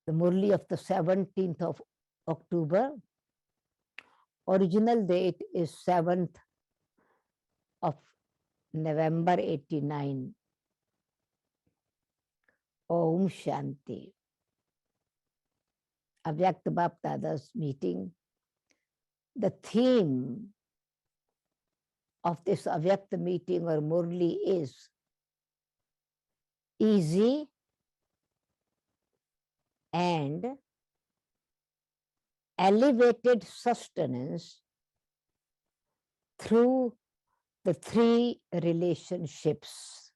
the Murli of the 17th of October. Original date is 7th of November 89. Om Shanti. Avyakt Bapdada's meeting. The theme of this Avyakt meeting or Murli is easy and elevated sustenance through the three relationships.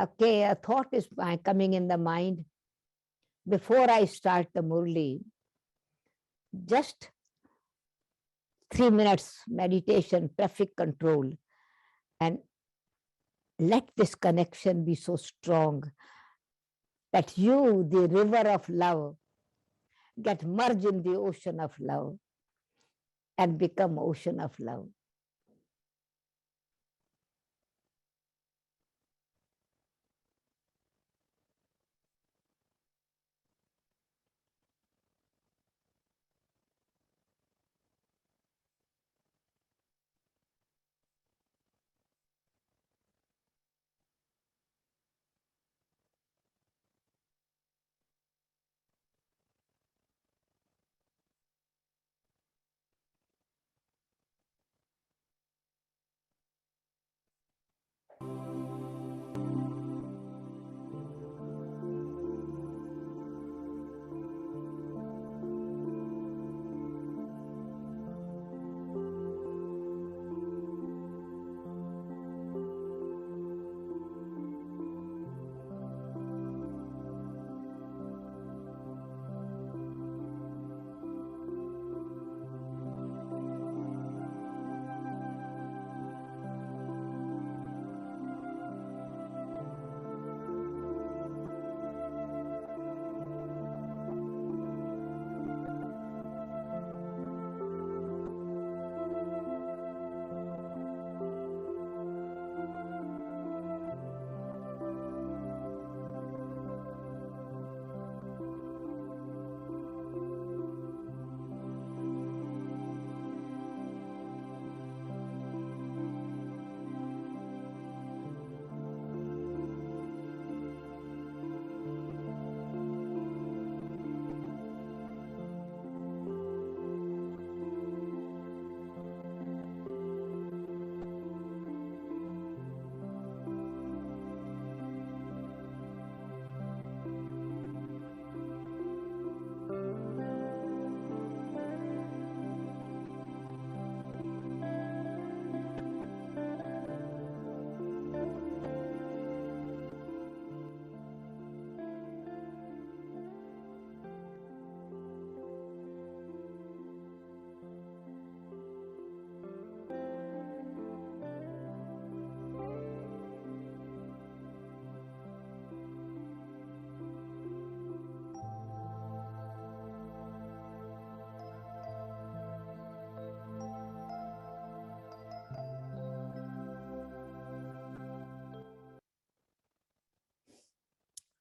Okay, a thought is coming in the mind. Before I start the Murli, just 3 minutes meditation, perfect control, and let this connection be so strong that you, the river of love, get merged in the ocean of love and become ocean of love.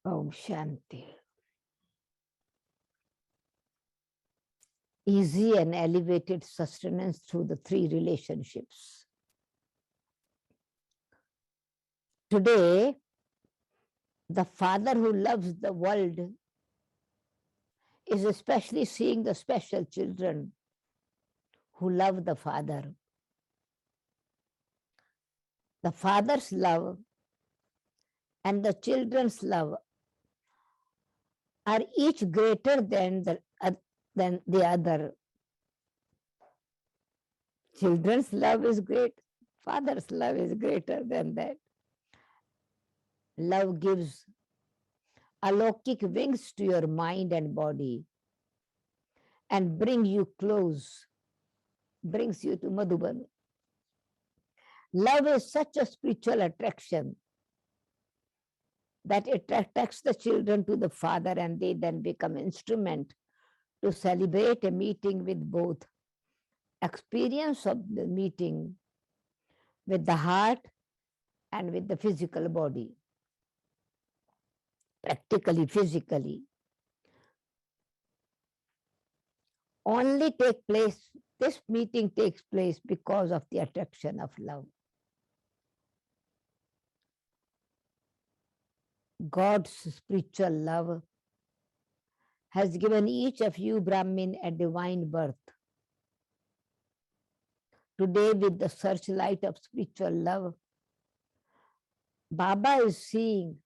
Om Shanti. Easy and elevated sustenance through the three relationships. Today, the father who loves the world is especially seeing the special children who love the father. The father's love and the children's love are each greater than the other. Children's love is great, father's love is greater than that. Love gives alokik wings to your mind and body and brings you close, brings you to Madhuban. Love is such a spiritual attraction that it attracts the children to the father, and they then become instrument to celebrate a meeting with both experience of the meeting with the heart and with the physical body. practically, physically, only take place, this meeting takes place because of the attraction of love. God's spiritual love has given each of you Brahmin a divine birth. Today, with the searchlight of spiritual love, Baba is seeing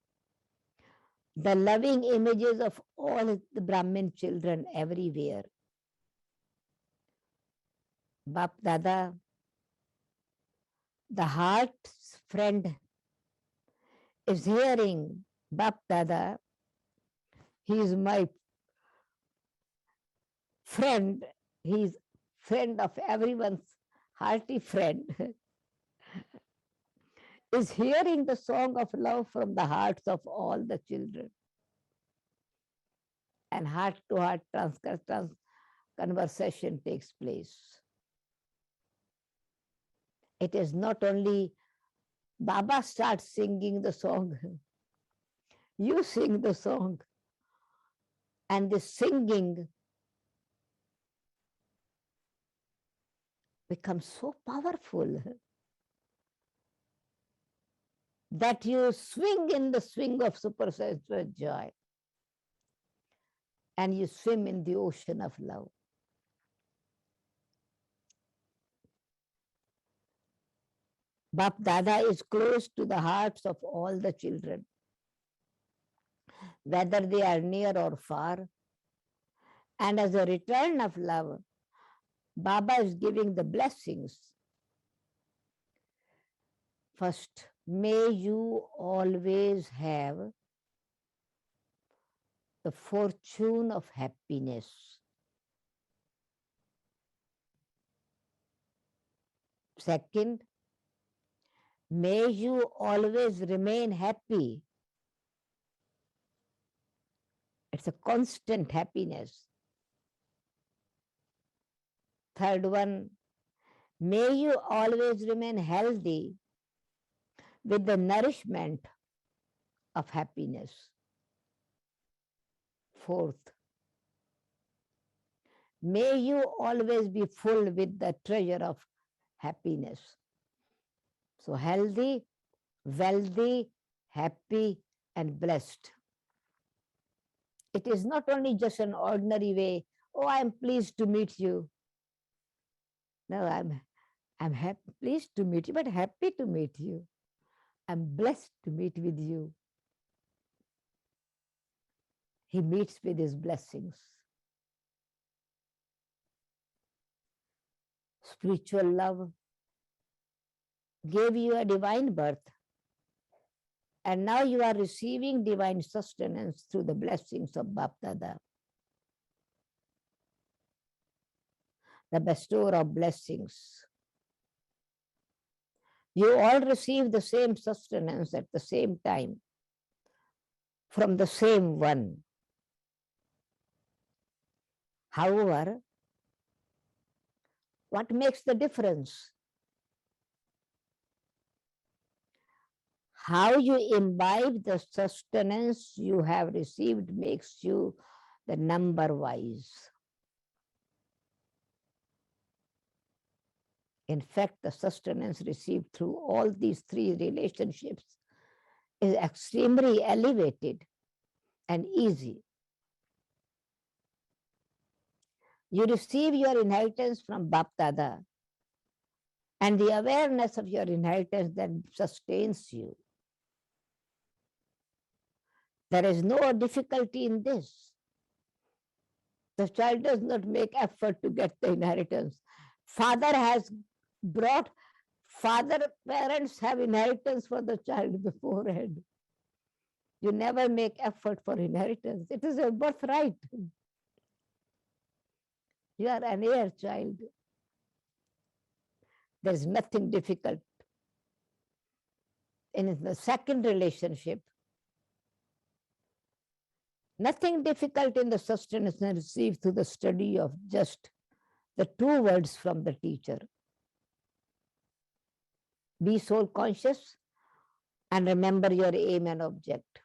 the loving images of all the Brahmin children everywhere. Bap Dada, the heart's friend, is hearing Bap Dada. He is my friend. He is friend of everyone's hearty friend. Is hearing the song of love from the hearts of all the children. And heart-to-heart conversation takes place. It is not only Baba starts singing the song, you sing the song, and the singing becomes so powerful that you swing in the swing of supersensual joy and you swim in the ocean of love. Bap Dada is close to the hearts of all the children, whether they are near or far. And as a return of love, Baba is giving the blessings. First, may you always have the fortune of happiness. Second, may you always remain happy. It's a constant happiness. Third one, may you always remain healthy with the nourishment of happiness. Fourth, may you always be full with the treasure of happiness. So healthy, wealthy, happy, and blessed. It is not only just an ordinary way, oh, I'm pleased to meet you. No, I'm happy, pleased to meet you, but happy to meet you. I'm blessed to meet with you. He meets with his blessings. Spiritual love gave you a divine birth, and now you are receiving divine sustenance through the blessings of Bap Dada, the bestower of blessings. You all receive the same sustenance at the same time from the same one. However, what makes the difference? How you imbibe the sustenance you have received makes you the number wise. In fact, the sustenance received through all these three relationships is extremely elevated and easy. You receive your inheritance from Bap Dada, and the awareness of your inheritance that sustains you. There is no difficulty in this. The child does not make effort to get the inheritance. Father has brought, parents have inheritance for the child beforehand. You never make effort for inheritance. It is a birthright. You are an heir child. There is nothing difficult. In the second relationship, nothing difficult in the sustenance received through the study of just the two words from the teacher. Be soul conscious and remember your aim and object.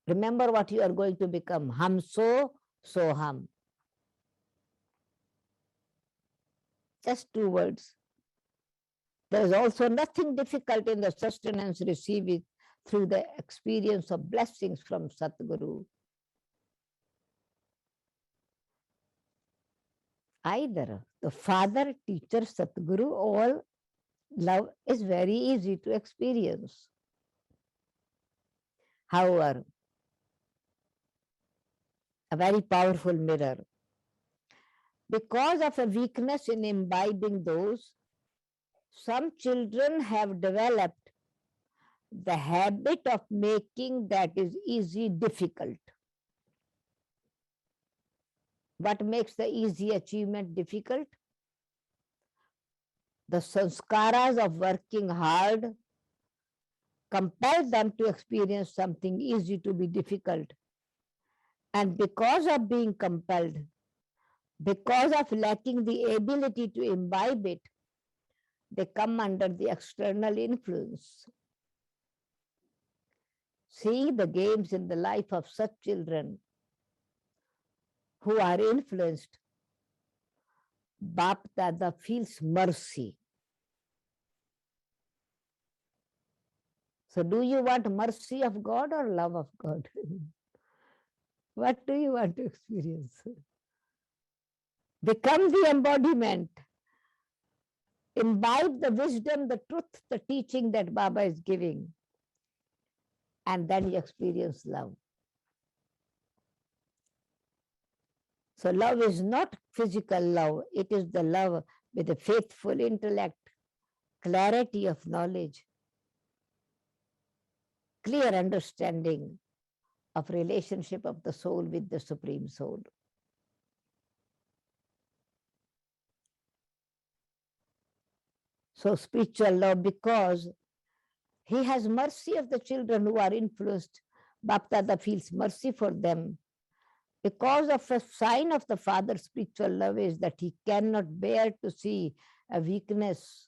Remember what you are going to become. Hum so hum. Just 2 words. There is also nothing difficult in the sustenance received through the experience of blessings from Satguru. Either the father, teacher, Satguru, all love is very easy to experience. However, a very powerful mirror. Because of a weakness in imbibing those, some children have developed the habit of making that is easy difficult. What makes the easy achievement difficult? The sanskaras of working hard compel them to experience something easy to be difficult. And because of being compelled, because of lacking the ability to imbibe it, they come under the external influence. Seeing the games in the life of such children who are influenced, Bap Dada feels mercy. So do you want mercy of God or love of God? What do you want to experience? Become the embodiment. Imbibe the wisdom, the truth, the teaching that Baba is giving. And then you experience love. So love is not physical love. It is the love with a faithful intellect, clarity of knowledge, clear understanding of relationship of the soul with the Supreme Soul. So spiritual love, because he has mercy of the children who are influenced. Bapdada feels mercy for them. Because of a sign of the Father's spiritual love is that he cannot bear to see a weakness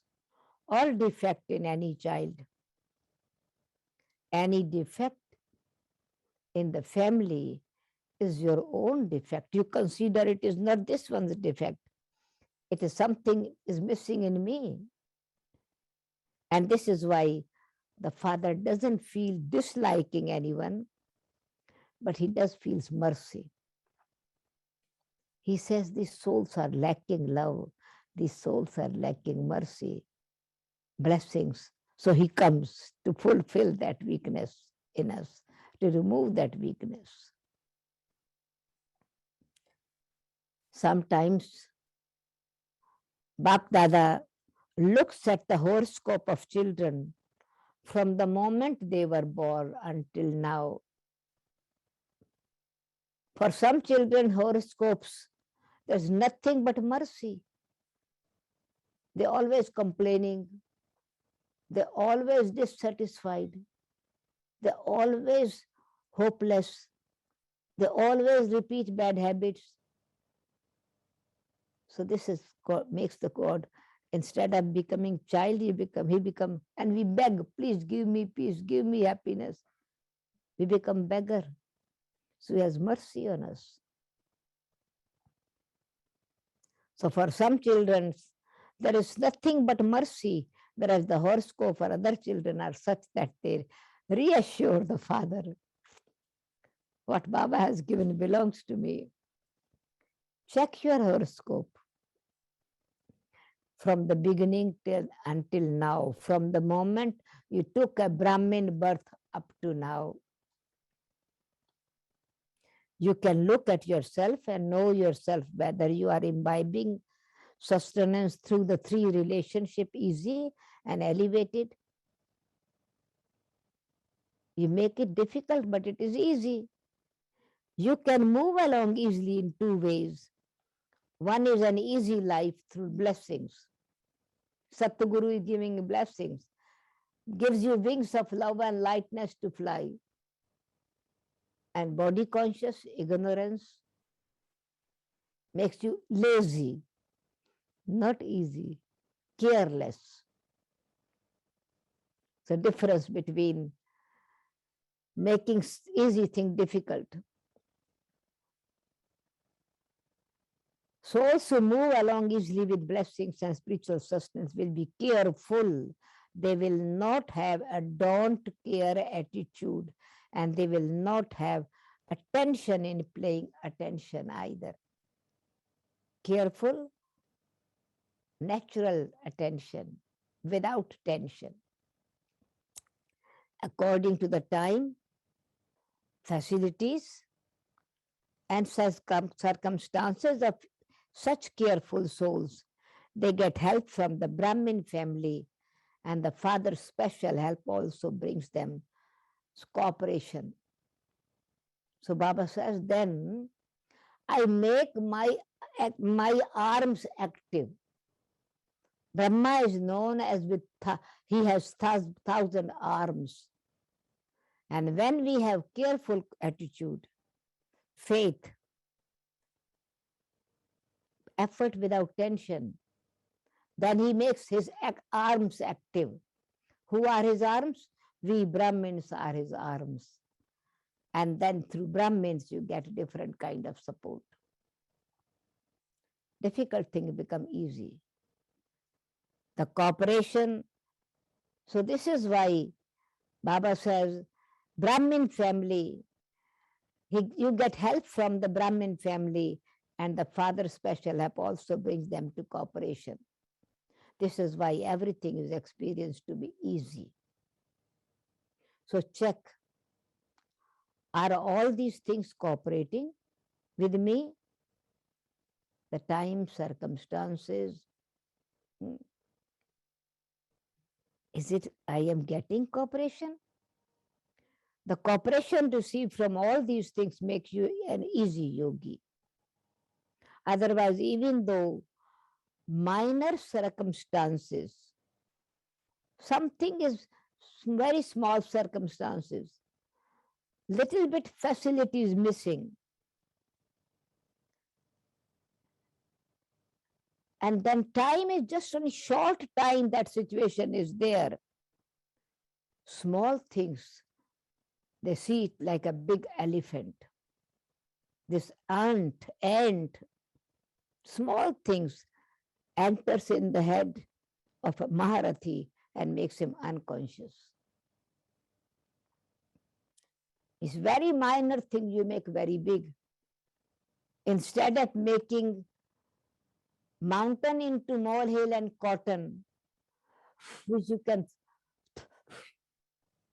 or defect in any child. Any defect in the family is your own defect. You consider it is not this one's defect. It is something is missing in me. And this is why the Father doesn't feel disliking anyone, but he does feel mercy. He says these souls are lacking love. These souls are lacking mercy, blessings. So he comes to fulfill that weakness in us, to remove that weakness. Sometimes Bap Dada looks at the horoscope of children from the moment they were born until now. For some children, horoscopes, there's nothing but mercy. They're always complaining. They're always dissatisfied. They're always hopeless. They always repeat bad habits. So this is makes the God, instead of becoming child, he become, and we beg, please give me peace, give me happiness. We become beggar. So he has mercy on us. So for some children, there is nothing but mercy, whereas the horoscope for other children are such that they reassure the Father. What Baba has given belongs to me. Check your horoscope from the beginning until now, from the moment you took a Brahmin birth up to now. You can look at yourself and know yourself whether you are imbibing sustenance through the three relationship easy and elevated. You make it difficult, but it is easy. You can move along easily in two ways. One is an easy life through blessings. Satguru is giving blessings, gives you wings of love and lightness to fly. And body conscious ignorance makes you lazy, not easy, careless. The difference between making easy thing difficult. Souls who move along easily with blessings and spiritual sustenance will be careful. They will not have a don't care attitude, and they will not have attention in paying attention either. Careful, natural attention without tension. According to the time, facilities, and circumstances of such careful souls, they get help from the Brahmin family, and the father's special help also brings them cooperation. So Baba says, then I make my arms active. Brahma is known as he has 1,000 arms. And when we have careful attitude, faith, effort without tension, then he makes his arms active. Who are his arms? We Brahmins are his arms. And then through Brahmins, you get different kind of support. Difficult things become easy. The cooperation. So this is why Baba says, Brahmin family, you get help from the Brahmin family, and the father's special help also brings them to cooperation. This is why everything is experienced to be easy. So check, are all these things cooperating with me? The time, circumstances. Is it I am getting cooperation? The cooperation received from all these things makes you an easy yogi. Otherwise, even though minor circumstances, something is very small circumstances, little bit facility is missing, and then time is just only short time that situation is there. Small things, they see it like a big elephant. This ant, small things enters in the head of a Maharathi and makes him unconscious. It's very minor thing you make very big. Instead of making mountain into molehill and cotton, which you can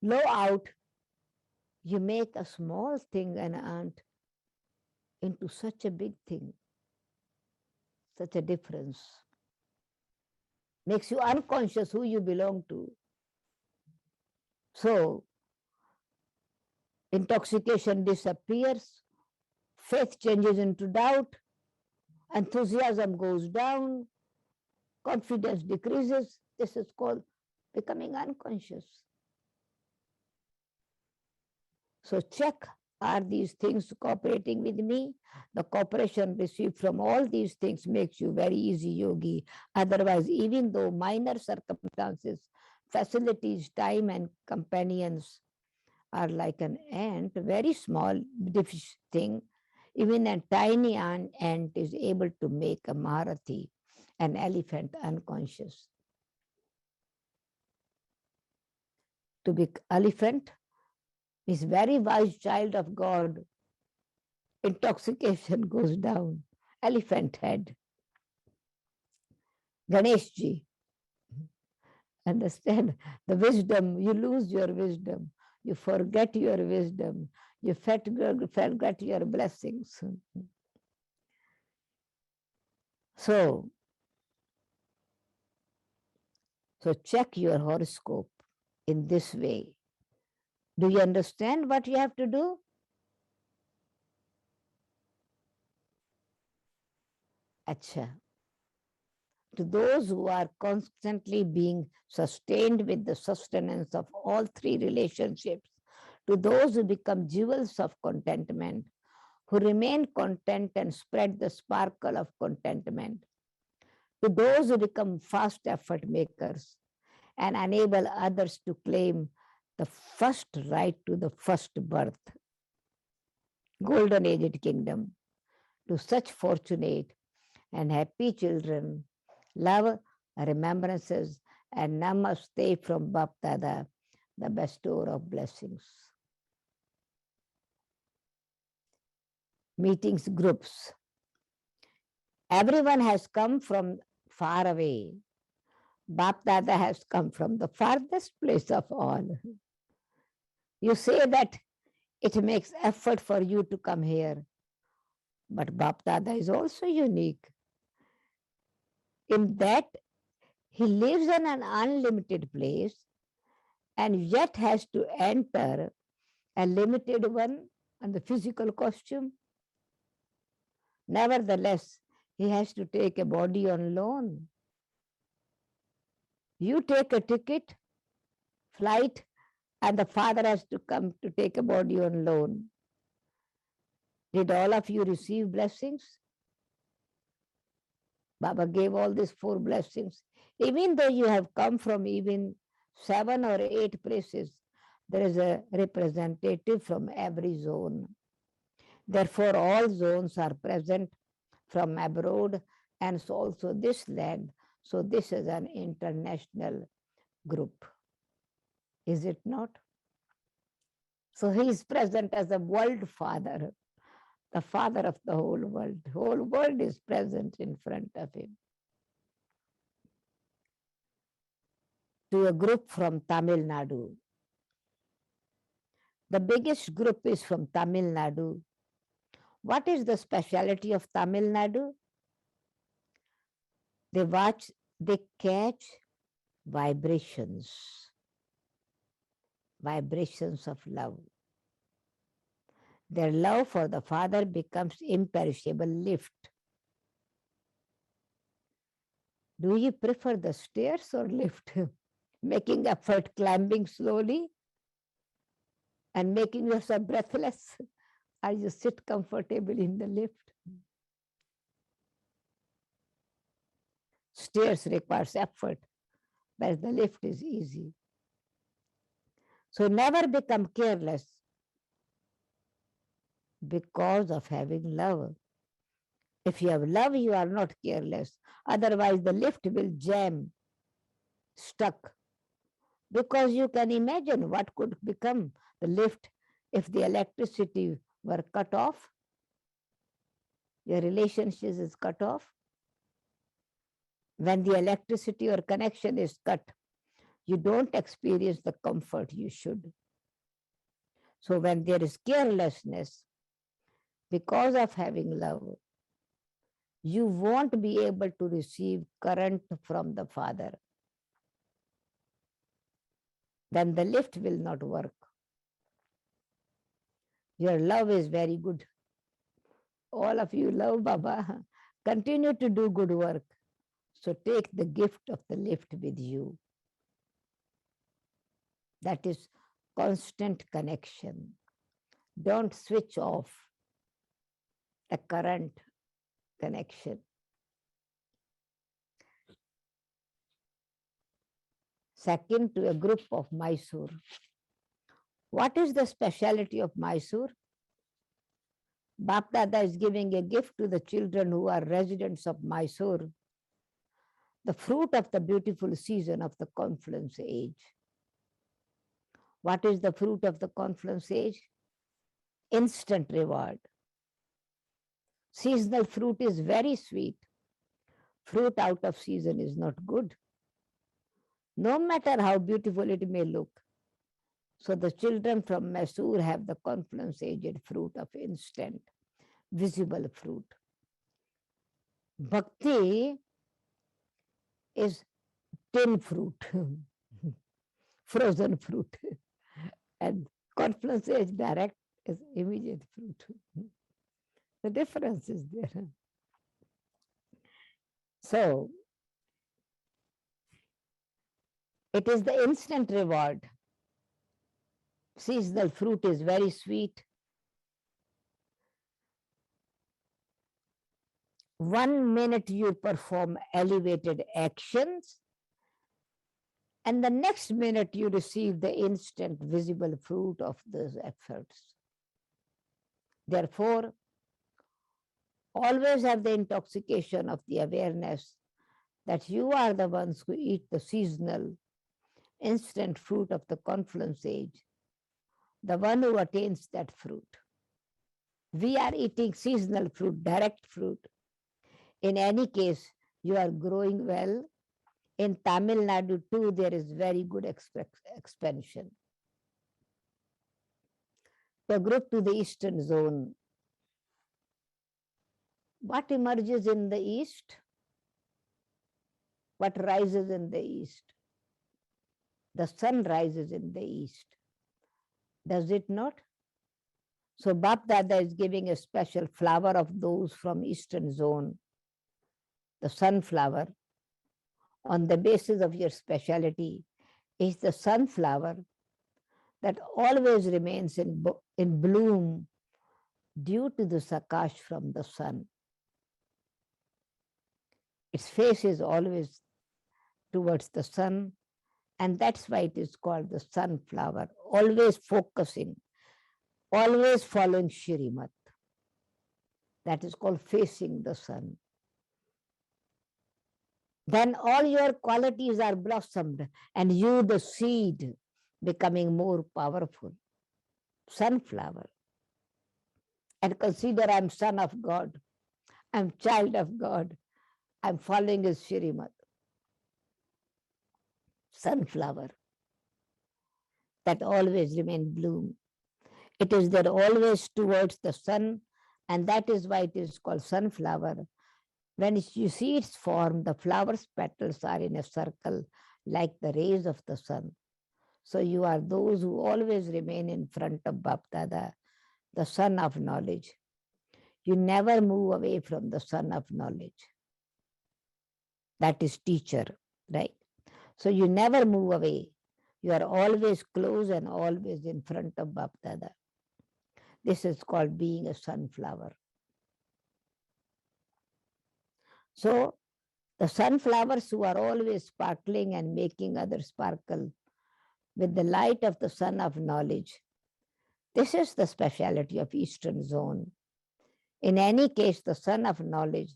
blow out, you make a small thing, an ant, into such a big thing, such a difference. Makes you unconscious who you belong to. So, intoxication disappears, faith changes into doubt, enthusiasm goes down, confidence decreases. This is called becoming unconscious. So check, are these things cooperating with me? The cooperation received from all these things makes you very easy yogi. Otherwise, even though minor circumstances, facilities, time and companions are like an ant, very small thing, even a tiny ant is able to make a Maharathi, an elephant, unconscious. To be elephant is very wise child of God. Intoxication goes down. Elephant head. Ganeshji. Understand? The wisdom, you lose your wisdom. You forget your wisdom. You forget your blessings. So check your horoscope in this way. Do you understand what you have to do? Acha. To those who are constantly being sustained with the sustenance of all three relationships, to those who become jewels of contentment, who remain content and spread the sparkle of contentment, to those who become fast effort makers and enable others to claim the first right to the first birth, golden aged kingdom, to such fortunate and happy children. Love, remembrances, and namaste from Bap Dada, the bestower of blessings. Meetings, groups. Everyone has come from far away. Bap Dada has come from the farthest place of all. You say that it makes effort for you to come here, but Bap Dada is also unique in that he lives in an unlimited place and yet has to enter a limited one and the physical costume. Nevertheless, he has to take a body on loan. You take a ticket, flight, and the father has to come to take a body on loan. Did all of you receive blessings? Baba gave all these 4 blessings. Even though you have come from even 7 or 8 places, there is a representative from every zone. Therefore, all zones are present from abroad and so also this land. So this is an international group. Is it not? So he is present as a world father, the father of the whole world. The whole world is present in front of him. To a group from Tamil Nadu. The biggest group is from Tamil Nadu. What is the speciality of Tamil Nadu? They catch vibrations of love. Their love for the Father becomes imperishable lift. Do you prefer the stairs or lift? Making effort climbing slowly and making yourself breathless, or you sit comfortably in the lift? Stairs requires effort, whereas the lift is easy. So never become careless because of having love. If you have love, you are not careless. Otherwise, the lift will jam, stuck. Because you can imagine what could become the lift if the electricity were cut off. Your relationship is cut off. When the electricity or connection is cut, you don't experience the comfort you should. So when there is carelessness, because of having love, you won't be able to receive current from the Father. Then the lift will not work. Your love is very good. All of you love Baba. Continue to do good work. So take the gift of the lift with you. That is constant connection. Don't switch off the current connection. Second, to a group of Mysore. What is the speciality of Mysore? Bap Dada is giving a gift to the children who are residents of Mysore, the fruit of the beautiful season of the confluence age. What is the fruit of the confluence age? Instant reward. Seasonal fruit is very sweet. Fruit out of season is not good, no matter how beautiful it may look. So the children from Mysore have the confluence aged fruit of instant, visible fruit. Bhakti is tin fruit, frozen fruit, and confluence age direct is immediate fruit. The difference is there. So it is the instant reward. Seasonal fruit is very sweet. 1 minute you perform elevated actions, And the next minute you receive the instant visible fruit of those efforts. Therefore, always have the intoxication of the awareness that you are the ones who eat the seasonal, instant fruit of the confluence age, the one who attains that fruit. We are eating seasonal fruit, direct fruit. In any case, you are growing well. In Tamil Nadu too, there is very good expansion. The group to the eastern zone. What emerges in the east? What rises in the east? The sun rises in the east. Does it not? So Bap Dada is giving a special flower of those from eastern zone, the sunflower. On the basis of your speciality is the sunflower that always remains in bloom due to the sakash from the sun. Its face is always towards the sun, and that's why it is called the sunflower, always focusing, always following Shrimat. That is called facing the sun. Then all your qualities are blossomed, and you, the seed, becoming more powerful. Sunflower. And consider I'm son of God. I'm child of God. I'm following his Shrimat. Sunflower. That always remain bloom. It is there always towards the sun, and that is why it is called sunflower. When you see its form, the flower's petals are in a circle like the rays of the sun. So you are those who always remain in front of Bapdada, the sun of knowledge. You never move away from the sun of knowledge. That is teacher, right? So you never move away. You are always close and always in front of Bapdada. This is called being a sunflower. So the sunflowers who are always sparkling and making others sparkle with the light of the sun of knowledge. This is the speciality of Eastern Zone. In any case, the sun of knowledge,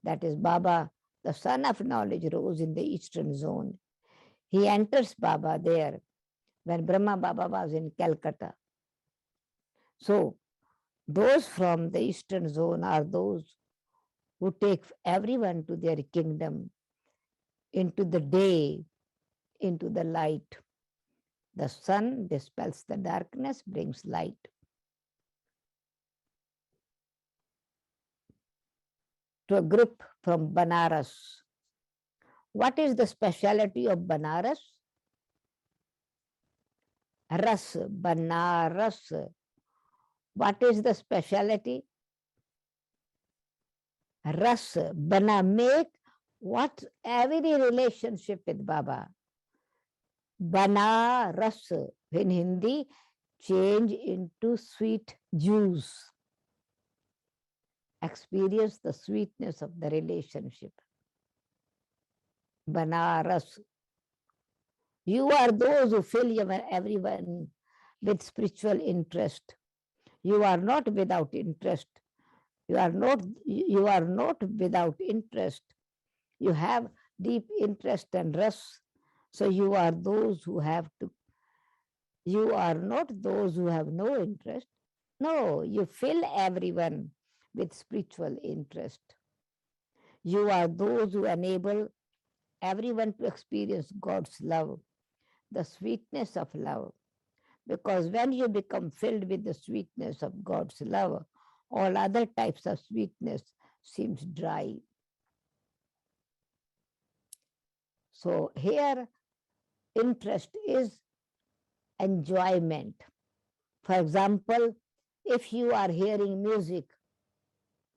that is Baba, the sun of knowledge rose in the Eastern Zone. He enters Baba there when Brahma Baba was in Calcutta. So those from the Eastern Zone are those who take everyone to their kingdom, into the day, into the light. The sun dispels the darkness, brings light. To a group from Banaras. What is the speciality of Banaras? Ras, Banaras. What is the speciality? Ras, Bana, make what every relationship with Baba. Bana ras, in Hindi, change into sweet juice. Experience the sweetness of the relationship. Bana ras. You are those who fill everyone with spiritual interest. You are not without interest. You are not without interest. You have deep interest and ras. So you are those who have to. You are not those who have no interest. No, you fill everyone with spiritual interest. You are those who enable everyone to experience God's love, the sweetness of love. Because when you become filled with the sweetness of God's love, all other types of sweetness seems dry. So here, interest is enjoyment. For example, if you are hearing music,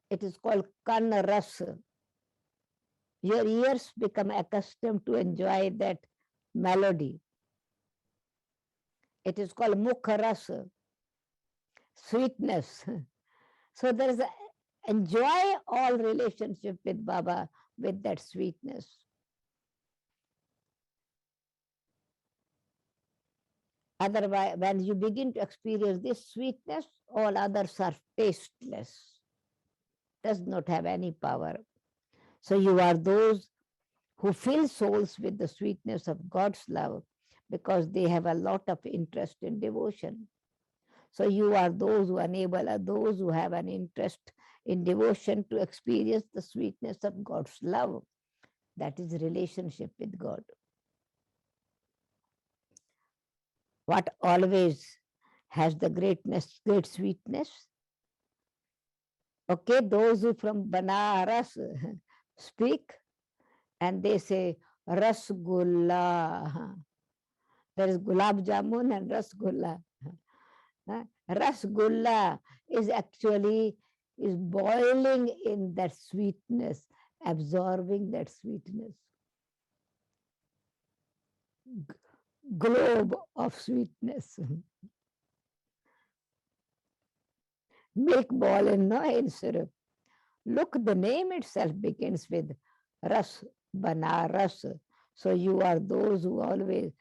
it is called kan ras. Your ears become accustomed to enjoy that melody. It is called mukha ras, sweetness. So there is enjoy all relationship with Baba with that sweetness. Otherwise, when you begin to experience this sweetness, all others are tasteless, does not have any power. So you are those who fill souls with the sweetness of God's love because they have a lot of interest in devotion. So you are those who enable those who have an interest in devotion to experience the sweetness of God's love. That is relationship with God. What always has the great sweetness? Okay, those who from Banaras speak and they say Rasgulla. There is Gulab Jamun and Rasgulla. Rasgulla is actually is boiling in that sweetness, absorbing that sweetness. Globe of sweetness. Milk ball in no in syrup. Look, the name itself begins with Ras, Banaras. So you are those who always,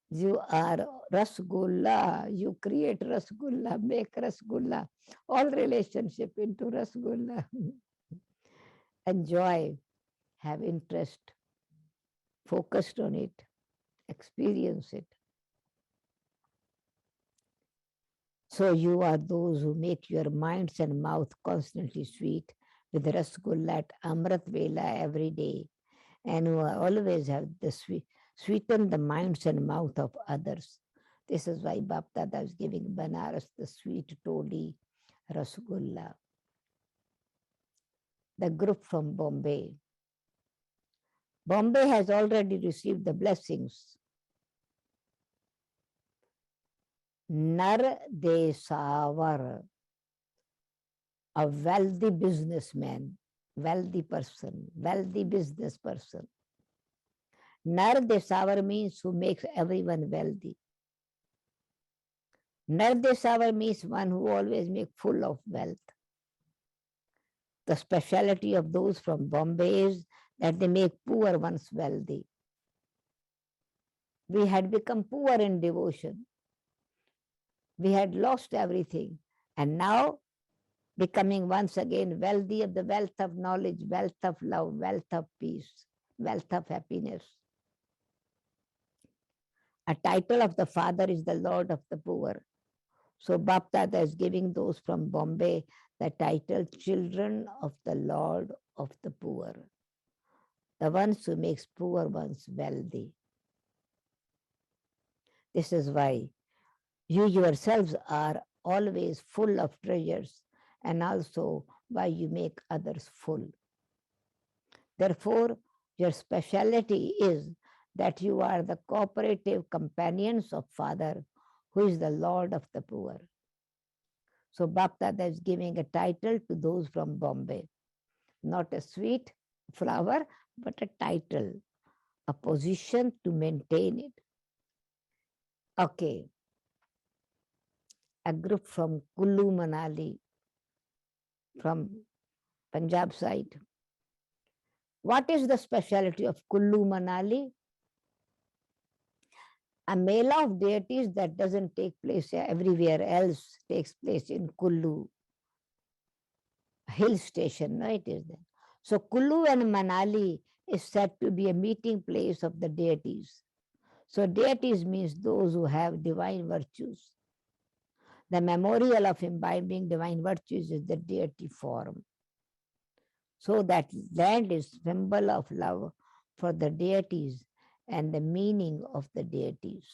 you are Rasgulla, you create Rasgulla, make Rasgulla, all relationship into Rasgulla. Enjoy, have interest, focused on it, experience it. So you are those who make your minds and mouth constantly sweet with Rasgulla at Amrit Vela every day, and who always have the sweeten the minds and mouth of others. This is why Bap Dada is giving Banaras the sweet toddy Rasgulla. The group from Bombay. Bombay has already received the blessings. Nar Desawar, a wealthy businessman, wealthy person, wealthy business person. Nar Desawar means who makes everyone wealthy. Nar Desawar means one who always makes full of wealth. The speciality of those from Bombay is that they make poor ones wealthy. We had become poor in devotion. We had lost everything, and now becoming once again wealthy of the wealth of knowledge, wealth of love, wealth of peace, wealth of happiness. A title of the father is the Lord of the poor. So Bap Dada is giving those from Bombay the title Children of the Lord of the Poor, the ones who makes poor ones wealthy. This is why you yourselves are always full of treasures, and also why you make others full. Therefore, your speciality is that you are the cooperative companions of Father, who is the Lord of the poor. So Bap Dada is giving a title to those from Bombay. Not a sweet flower, but a title, a position to maintain it. Okay. A group from Kullu Manali, from Punjab side. What is the speciality of Kullu Manali? A mela of deities that doesn't take place everywhere else, takes place in Kullu, hill station, no, it is there. So Kullu and Manali is said to be a meeting place of the deities. So deities means those who have divine virtues. The memorial of imbibing divine virtues is the deity form. So that land is symbol of love for the deities and the meaning of the deities.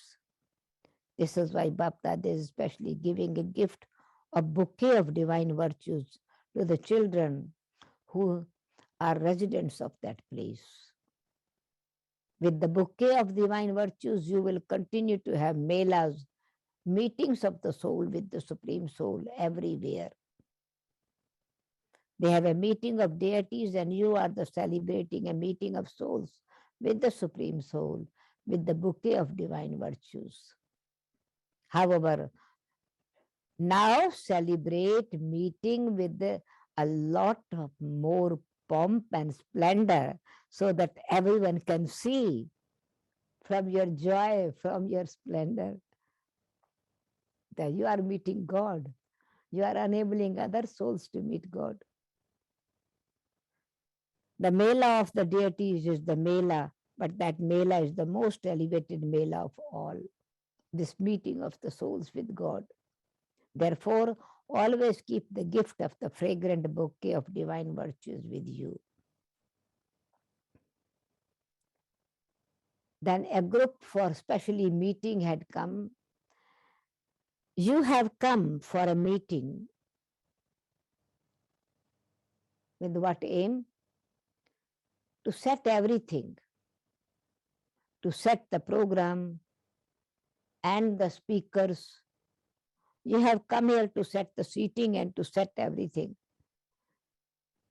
This is why Bap Dada is especially giving a gift, a bouquet of divine virtues to the children who are residents of that place. With the bouquet of divine virtues, you will continue to have melas, meetings of the soul with the Supreme Soul everywhere. They have a meeting of deities, and you are the celebrating a meeting of souls with the Supreme Soul, with the bouquet of divine virtues. However, now celebrate meeting with a lot of more pomp and splendor so that everyone can see from your joy, from your splendor, that you are meeting God. You are enabling other souls to meet God. The Mela of the deities is the Mela, but that Mela is the most elevated Mela of all. This meeting of the souls with God. Therefore, always keep the gift of the fragrant bouquet of divine virtues with you. Then a group for specially meeting had come. You have come for a meeting. With what aim? To set everything, to set the program and the speakers. You have come here to set the seating and to set everything.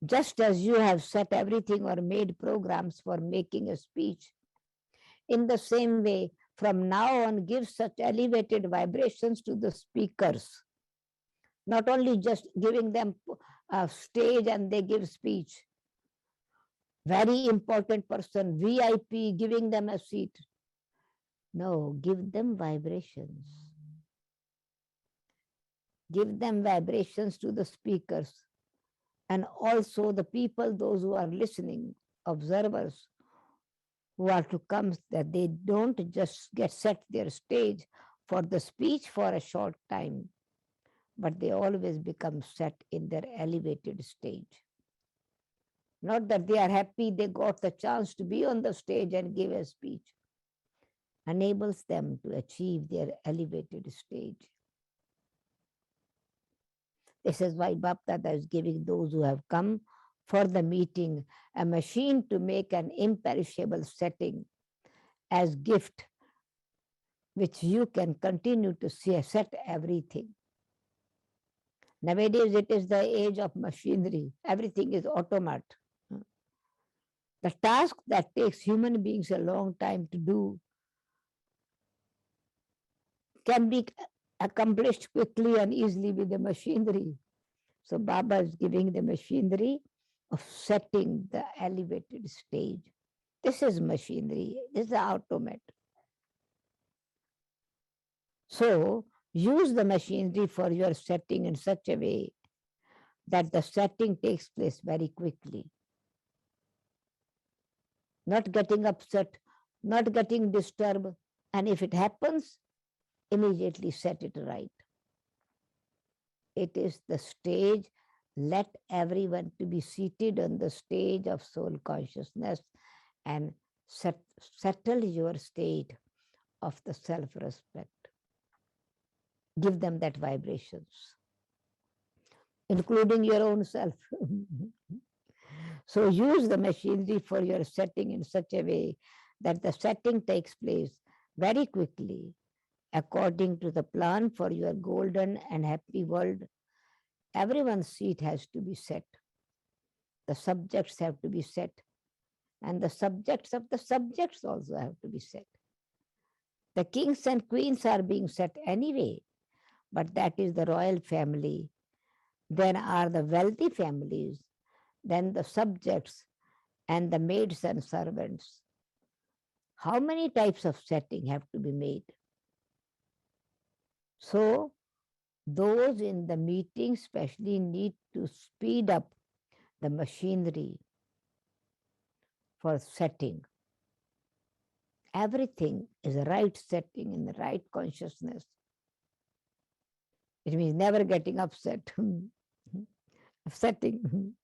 Just as you have set everything or made programs for making a speech, in the same way, from now on, give such elevated vibrations to the speakers. Not only just giving them a stage and they give speech. Very important person, VIP, giving them a seat. No, give them vibrations. Give them vibrations to the speakers. And also the people, those who are listening, observers, who are to come, that they don't just get set their stage for the speech for a short time, but they always become set in their elevated stage. Not that they are happy they got the chance to be on the stage and give a speech. Enables them to achieve their elevated stage. This is why Bapdada is giving those who have come for the meeting a machine to make an imperishable setting as gift, which you can continue to set everything. Nowadays, it is the age of machinery. Everything is automat. The task that takes human beings a long time to do can be accomplished quickly and easily with the machinery. So Baba is giving the machinery of setting the elevated stage. This is machinery. This is automat. So use the machinery for your setting in such a way that the setting takes place very quickly. Not getting upset, not getting disturbed, and if it happens, immediately set it right. It is the stage. Let everyone to be seated on the stage of soul consciousness and settle your state of the self-respect. Give them that vibrations, including your own self. So use the machinery for your setting in such a way that the setting takes place very quickly, according to the plan for your golden and happy world. Everyone's seat has to be set. The subjects have to be set. And the subjects of the subjects also have to be set. The kings and queens are being set anyway, but that is the royal family. Then are the wealthy families, then the subjects and the maids and servants. How many types of setting have to be made? So those in the meeting especially need to speed up the machinery for setting. Everything is a right setting in the right consciousness. It means never getting upset. Upsetting.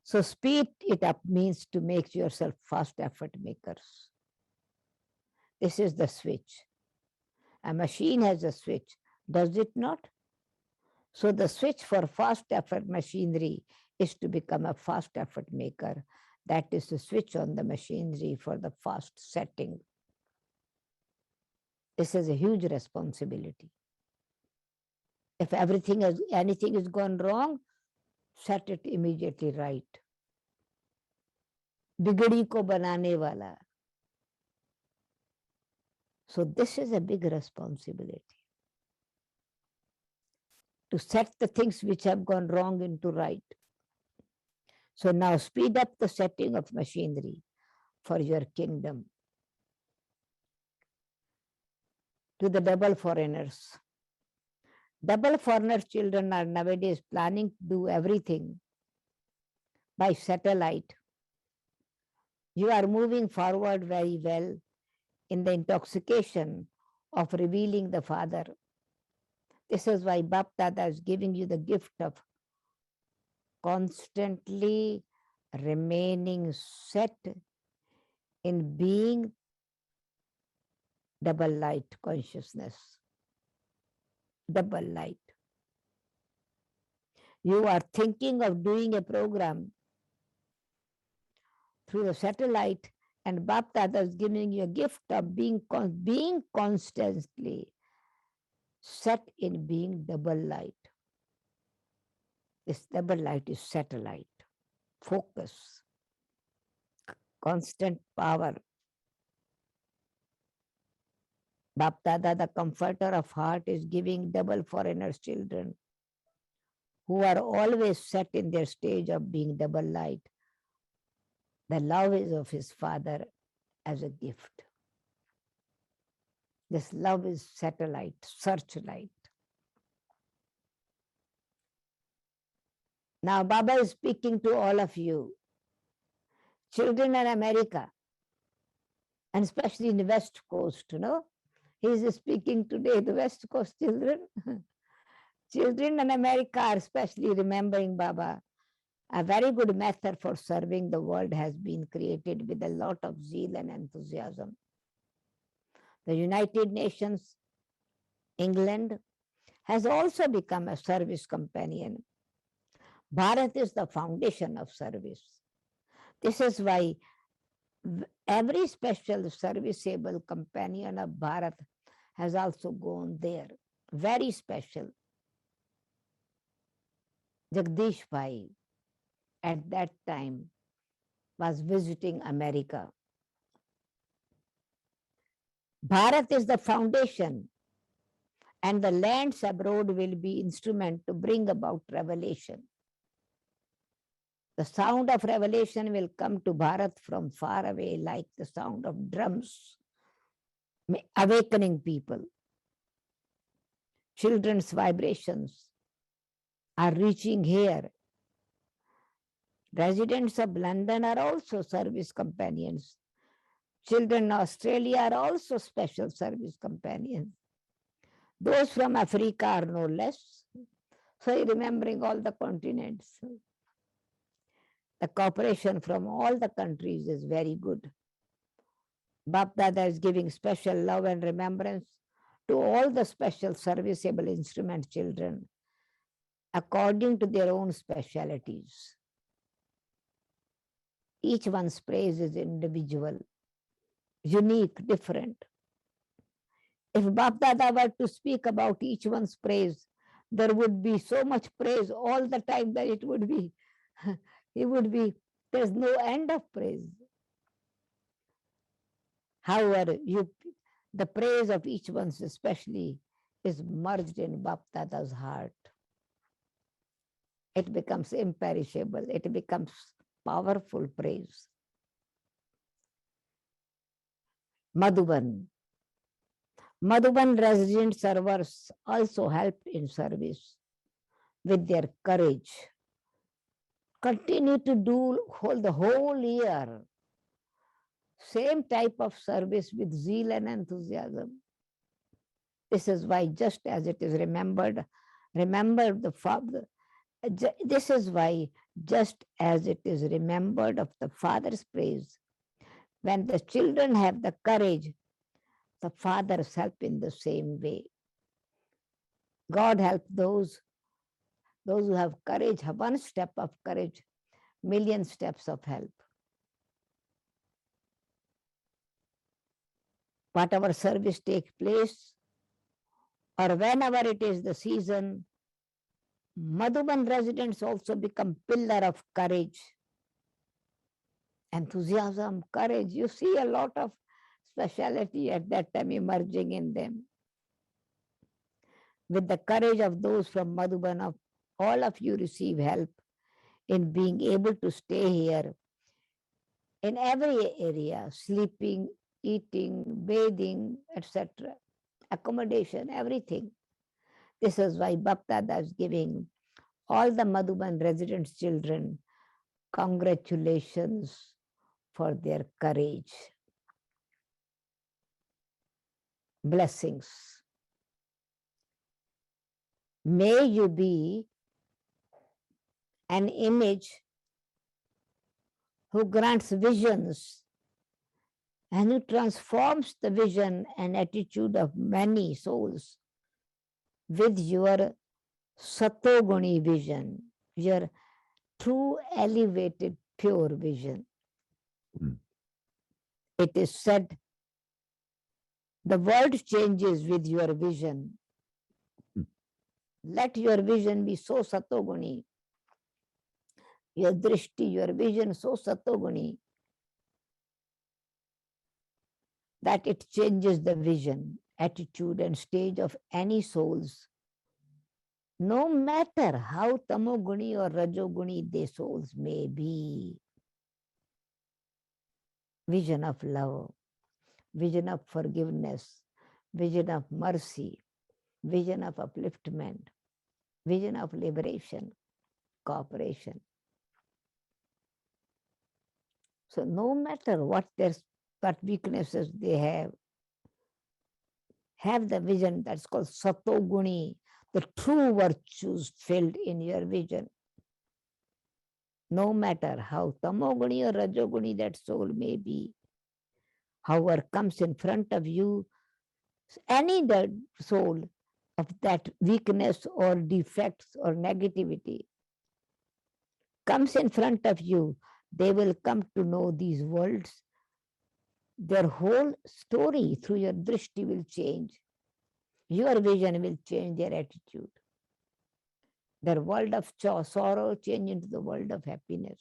So speed it up means to make yourself fast effort makers. This is the switch. A machine has a switch, does it not? So the switch for fast effort machinery is to become a fast effort maker. That is to switch on the machinery for the fast setting. This is a huge responsibility. If anything has gone wrong, set it immediately right. Bigadi ko banane wala. So this is a big responsibility. To set the things which have gone wrong into right. So now speed up the setting of machinery for your kingdom. to the double foreigners. Double foreigner children are nowadays planning to do everything by satellite. You are moving forward very well in the intoxication of revealing the Father. This is why Bap Dada is giving you the gift of constantly remaining set in being double light consciousness. Double light. You are thinking of doing a program through the satellite, and Bap Dada is giving you a gift of being constantly set in being double light. This double light is satellite, focus, constant power. Bap Dada, the comforter of heart, is giving double foreigners children who are always set in their stage of being double light. The love is of his Father as a gift. This love is satellite, searchlight. Now Baba is speaking to all of you, children in America, and especially in the West Coast, He is speaking today, the West Coast children. Children in America are especially remembering Baba. A very good method for serving the world has been created with a lot of zeal and enthusiasm. The United Nations, England, has also become a service companion. Bharat is the foundation of service. This is why every special serviceable companion of Bharat has also gone there. Very special. Jagdish Bhai at that time was visiting America. Bharat is the foundation, and the lands abroad will be instrument to bring about revelation. The sound of revelation will come to Bharat from far away like the sound of drums, awakening people. Children's vibrations are reaching here. Residents of London are also service companions. Children in Australia are also special service companions. Those from Africa are no less. So remembering all the continents. The cooperation from all the countries is very good. Bap Dada is giving special love and remembrance to all the special serviceable instrument children according to their own specialities. Each one's praise is individual, unique, different. If Bap Dada were to speak about each one's praise, there would be so much praise all the time that it would be, there's no end of praise. However, the praise of each one's especially is merged in Bap Dada's heart. It becomes imperishable. It becomes powerful praise. Madhuban. Madhuban resident servers also helped in service with their courage. Continue to do the whole year. Same type of service with zeal and enthusiasm. This is why just as it is remember the Father. This is why just as it is remembered of the Father's praise, when the children have the courage, the Fathers help in the same way. God help those who have courage, have one step of courage, million steps of help. Whatever service takes place, or whenever it is the season, Madhuban residents also become pillar of courage, enthusiasm, courage. You see a lot of speciality at that time emerging in them. With the courage of those from Madhuban, all of you receive help in being able to stay here in every area, sleeping, eating, bathing, etc. accommodation, everything. This is why Bhaktada is giving all the Madhuban residents' children congratulations for their courage. Blessings. May you be an image who grants visions and who transforms the vision and attitude of many souls with your Satoguni vision, your true elevated pure vision. It is said, the world changes with your vision. Let your vision be so Satoguni, your drishti, your vision so Satoguni, that it changes the vision, attitude, and stage of any souls, no matter how tamoguni or rajoguni they souls may be. Vision of love, vision of forgiveness, vision of mercy, vision of upliftment, vision of liberation, cooperation. So no matter what weaknesses they have the vision that's called Satoguni, the true virtues filled in your vision. No matter how tamoguni or rajoguni that soul may be, however comes in front of you, any soul of that weakness or defects or negativity comes in front of you, they will come to know these worlds. Their whole story through your drishti will change. Your vision will change their attitude. Their world of sorrow change into the world of happiness.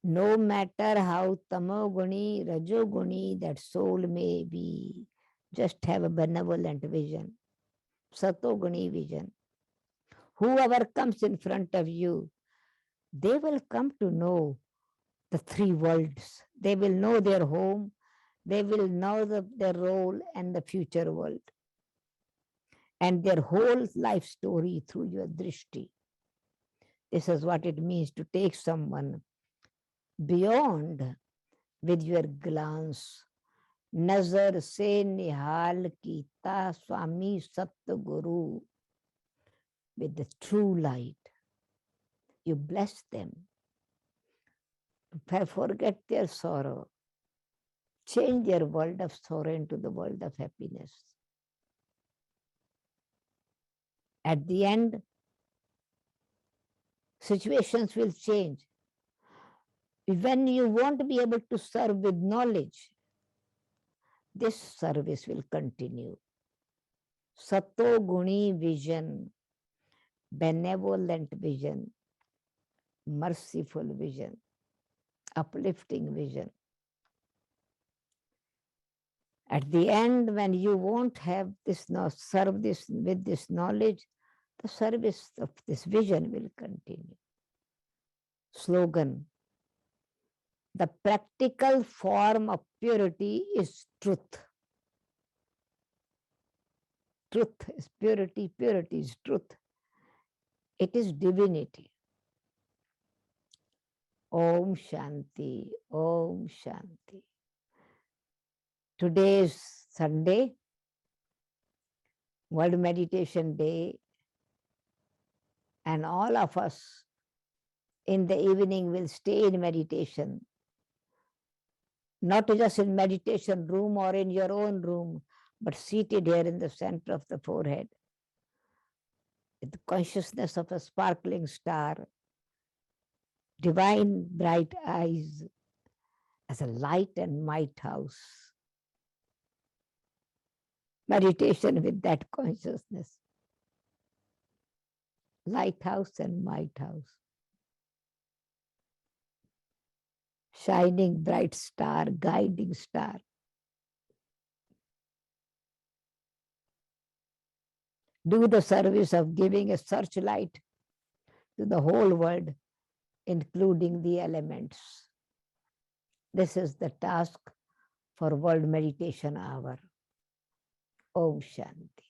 No matter how tamoguni, rajoguni that soul may be, just have a benevolent vision, satoguni vision. Whoever comes in front of you, they will come to know the three worlds. They will know their home, they will know their role and the future world, and their whole life story through your drishti. This is what it means to take someone beyond with your glance. Nazar se nihal kita Swami Satguru, with the true light. You bless them. Forget their sorrow. Change their world of sorrow into the world of happiness. At the end, situations will change. When you won't be able to serve with knowledge, this service will continue. Satoguni vision, benevolent vision, merciful vision, uplifting vision. At the end, when you won't have this, serve this with this knowledge, the service of this vision will continue. Slogan: the practical form of purity is truth. Truth is purity, purity is truth. It is divinity. Om Shanti, Om Shanti. Today is Sunday, World Meditation Day, and all of us in the evening will stay in meditation. Not just in meditation room or in your own room, but seated here in the center of the forehead, with the consciousness of a sparkling star, divine bright eyes as a light and might house. Meditation with that consciousness. Lighthouse and might house. Shining bright star, guiding star. Do the service of giving a searchlight to the whole world, including the elements. This is the task for World Meditation Hour. Om Shanti.